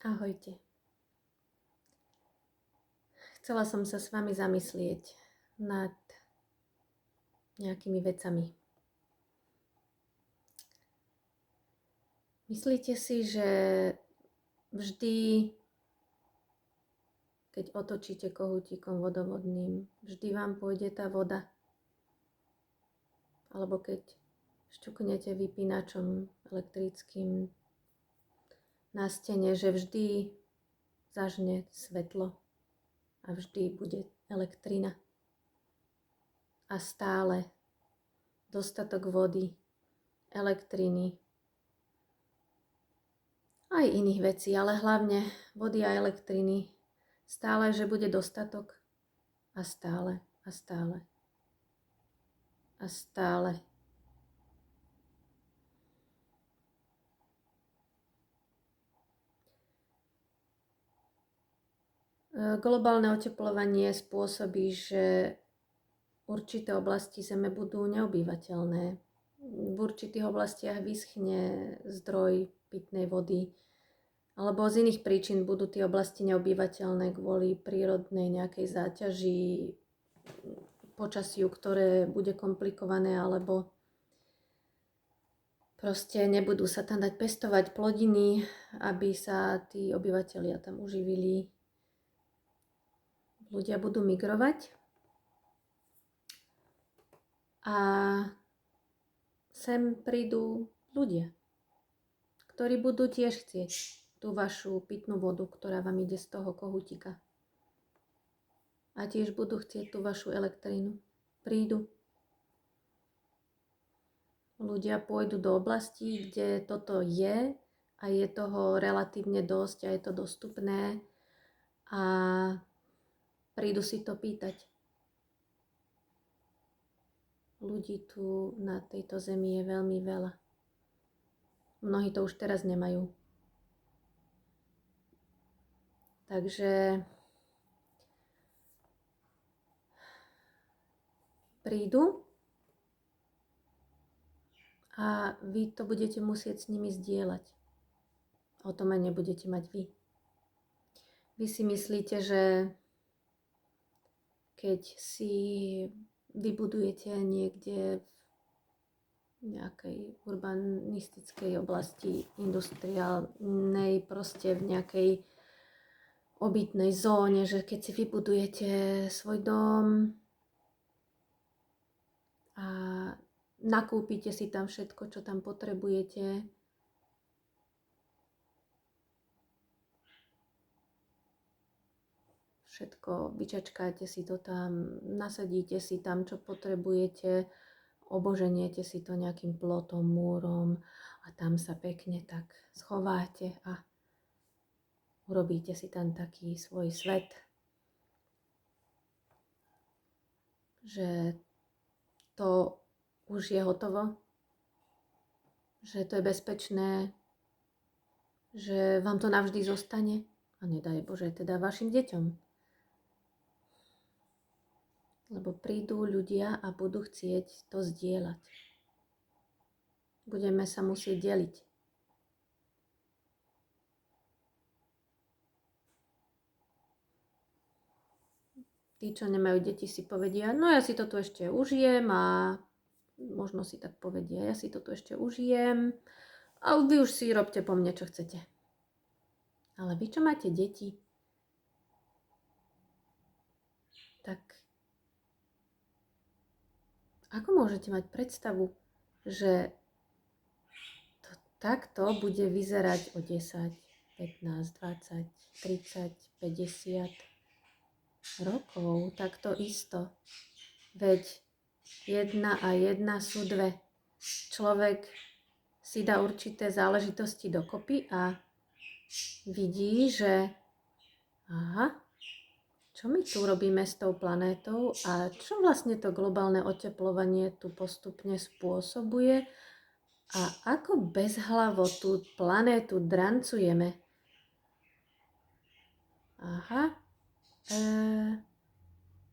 Ahojte. Chcela som sa s vami zamyslieť nad nejakými vecami. Myslíte si, že vždy, keď otočíte kohútikom vodovodným, vždy vám pôjde tá voda? Alebo keď šťuknete vypínačom elektrickým na stene, že vždy zažne svetlo a vždy bude elektrina a stále dostatok vody, elektriny, aj iných vecí, ale hlavne vody a elektriny. Stále, že bude dostatok a stále a stále a stále. Globálne oteplovanie spôsobí, že určité oblasti Zeme budú neobyvateľné. V určitých oblastiach vyschne zdroj pitnej vody, alebo z iných príčin budú tie oblasti neobyvateľné kvôli prírodnej nejakej záťaži, počasiu, ktoré bude komplikované, alebo proste nebudú sa tam dať pestovať plodiny, aby sa tí obyvatelia tam uživili. Ľudia budú migrovať a sem prídu ľudia, ktorí budú tiež chcieť tú vašu pitnú vodu, ktorá vám ide z toho kohútika. A tiež budú chcieť tú vašu elektrínu. Prídu. Ľudia pôjdu do oblastí, kde toto je a je toho relatívne dosť a je to dostupné a prídu si to pýtať. Ľudí tu na tejto zemi je veľmi veľa. Mnohí to už teraz nemajú. Takže prídu a vy to budete musieť s nimi zdieľať. O tom aj nebudete mať vy. Vy si myslíte, že keď si vybudujete niekde v nejakej urbanistickej oblasti, industriálnej, proste v nejakej obytnej zóne, že keď si vybudujete svoj dom a nakúpite si tam všetko, čo tam potrebujete, všetko, vyčačkáte si to tam, nasadíte si tam, čo potrebujete, oboženiete si to nejakým plotom, múrom a tam sa pekne tak schováte a urobíte si tam taký svoj svet, že to už je hotovo, že to je bezpečné, že vám to navždy zostane a nedaj Bože teda vašim deťom. Lebo prídu ľudia a budú chcieť to zdieľať. Budeme sa musieť deliť. Tí, čo nemajú deti, si povedia, no ja si to tu ešte užijem a možno si tak povedia, ja si to tu ešte užijem a vy už si robte po mne, čo chcete. Ale vy, čo máte deti, tak ako môžete mať predstavu, že to takto bude vyzerať o 10, 15, 20, 30, 50 rokov? Takto isto. Veď 1 a 1 sú 2. Človek si dá určité záležitosti dokopy a vidí, že aha, čo my tu robíme s tou planétou a čo vlastne to globálne oteplovanie tu postupne spôsobuje a ako bezhlavo tú planétu drancujeme. Aha,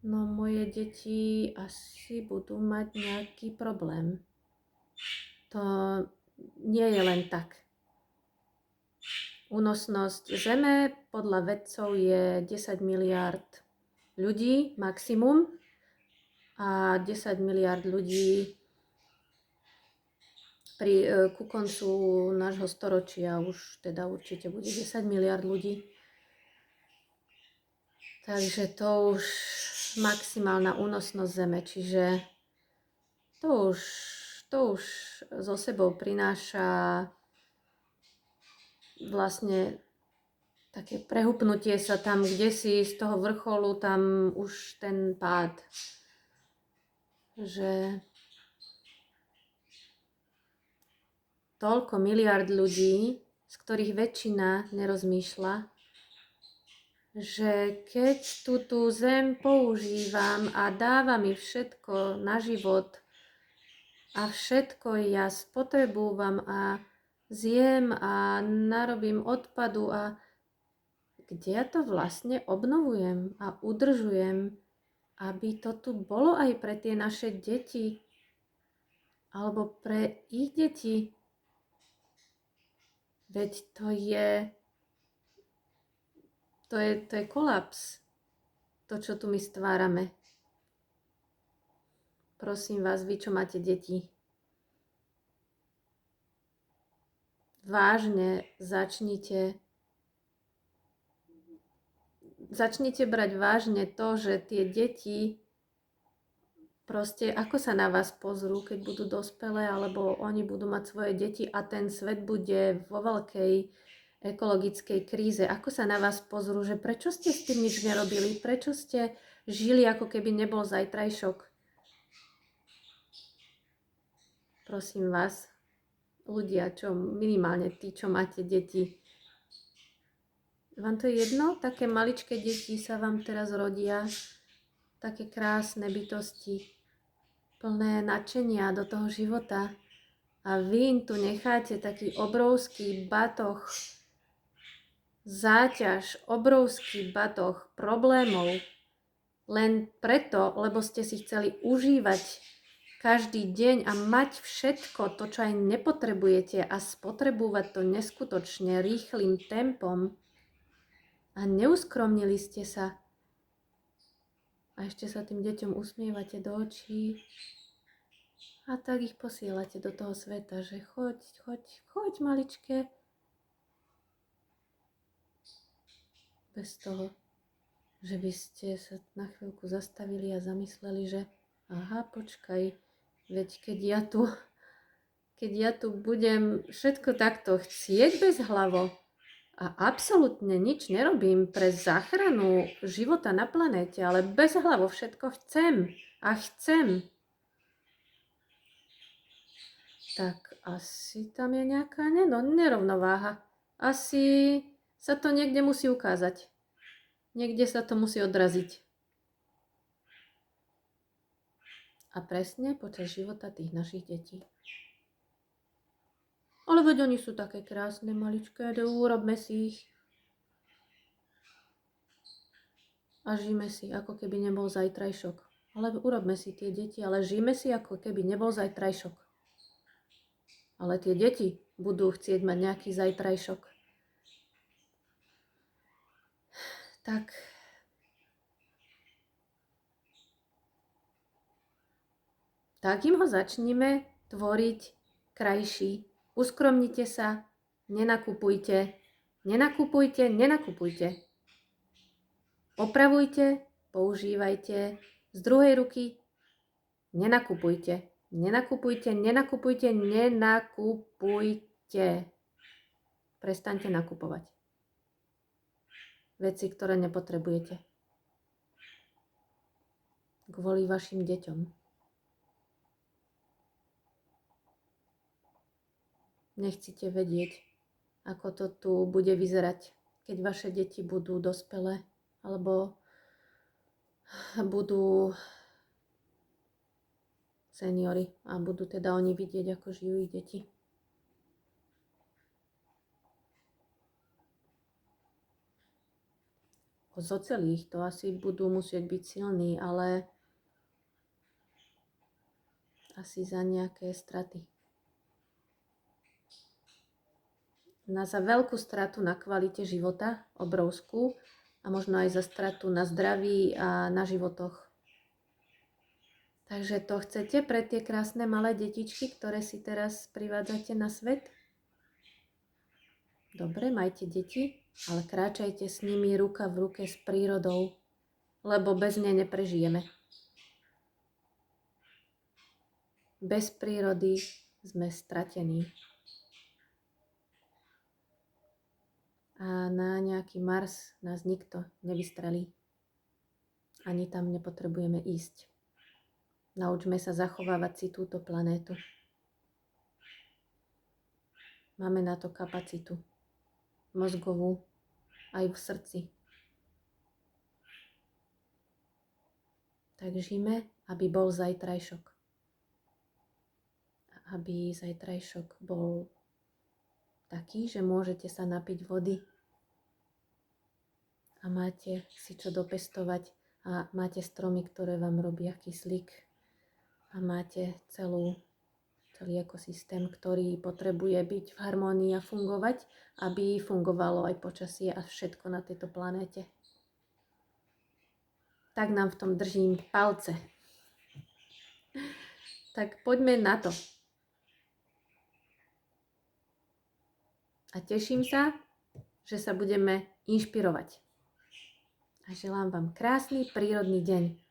no moje deti asi budú mať nejaký problém. To nie je len tak. Únosnosť Zeme podľa vedcov je 10 miliard ľudí maximum a 10 miliard ľudí ku koncu nášho storočia už teda určite bude 10 miliard ľudí. Takže to už maximálna únosnosť Zeme, čiže to už so sebou prináša vlastne také prehupnutie sa tam kdesi z toho vrcholu, tam už ten pád, že toľko miliard ľudí, z ktorých väčšina nerozmýšľa, že keď tú zem používam a dáva mi všetko na život a všetko ja spotrebúvam a zjem a narobím odpadu a kde ja to vlastne obnovujem a udržujem, aby to tu bolo aj pre tie naše deti alebo pre ich deti. Veď to je kolaps, to, čo tu my stvárame. Prosím vás, vy, čo máte deti, vážne začnite brať vážne to, že tie deti proste ako sa na vás pozrú, keď budú dospelé, alebo oni budú mať svoje deti a ten svet bude vo veľkej ekologickej kríze. Ako sa na vás pozrú, že prečo ste s tým nič nerobili, prečo ste žili, ako keby nebol zajtrajšok. Prosím vás, ľudia, čo minimálne tí, čo máte deti, vám to je jedno? Také maličké deti sa vám teraz rodia, také krásne bytosti, plné nadšenia do toho života. A vy im tu necháte taký obrovský batoh, záťaž, obrovský batoh problémov, len preto, lebo ste si chceli užívať každý deň a mať všetko to, čo aj nepotrebujete a spotrebovať to neskutočne rýchlým tempom. A neuskromnili ste sa. A ešte sa tým deťom usmievate do očí. A tak ich posielate do toho sveta, že choď maličké. Bez toho, že by ste sa na chvíľku zastavili a zamysleli, že aha, počkaj, veď keď ja tu budem všetko takto chcieť bezhlavo, a absolútne nič nerobím pre záchranu života na planéte, ale bezhlavo všetko chcem a chcem. Tak asi tam je nejaká nerovnováha. Asi sa to niekde musí ukázať. Niekde sa to musí odraziť. A presne počas života tých našich detí. Ale veď oni sú také krásne, maličké, urobme si ich. A žijme si, ako keby nebol zajtrajšok. Ale urobme si tie deti, ale žijme si, ako keby nebol zajtrajšok. Ale tie deti budú chcieť mať nejaký zajtrajšok. Tak im ho začneme tvoriť krajší. Uskromnite sa, nenakupujte. Opravujte, používajte. Z druhej ruky nenakupujte. Prestaňte nakupovať veci, ktoré nepotrebujete. Kvôli vašim deťom. Nechcete vedieť, ako to tu bude vyzerať, keď vaše deti budú dospelé, alebo budú seniori a budú teda oni vidieť, ako žijú ich deti. Zo celých to asi budú musieť byť silní, ale asi za nejaké straty. za veľkú stratu na kvalite života, obrovskú, a možno aj za stratu na zdraví a na životoch. Takže to chcete pre tie krásne malé detičky, ktoré si teraz privádzate na svet? Dobre, majte deti, ale kráčajte s nimi ruka v ruke s prírodou, lebo bez nej neprežijeme. Bez prírody sme stratení. A na nejaký Mars nás nikto nevystrelí. Ani tam nepotrebujeme ísť. Naučme sa zachovávať si túto planétu. Máme na to kapacitu. Mozgovú, aj v srdci. Tak žijme, aby bol zajtrajšok. Aby zajtrajšok bol taký, že môžete sa napiť vody a máte si čo dopestovať a máte stromy, ktoré vám robia kyslík a máte celý ekosystém, ktorý potrebuje byť v harmónii a fungovať, aby fungovalo aj počasie a všetko na tejto planéte. Tak nám v tom držím palce. Tak poďme na to. A teším sa, že sa budeme inšpirovať. A želám vám krásny prírodný deň.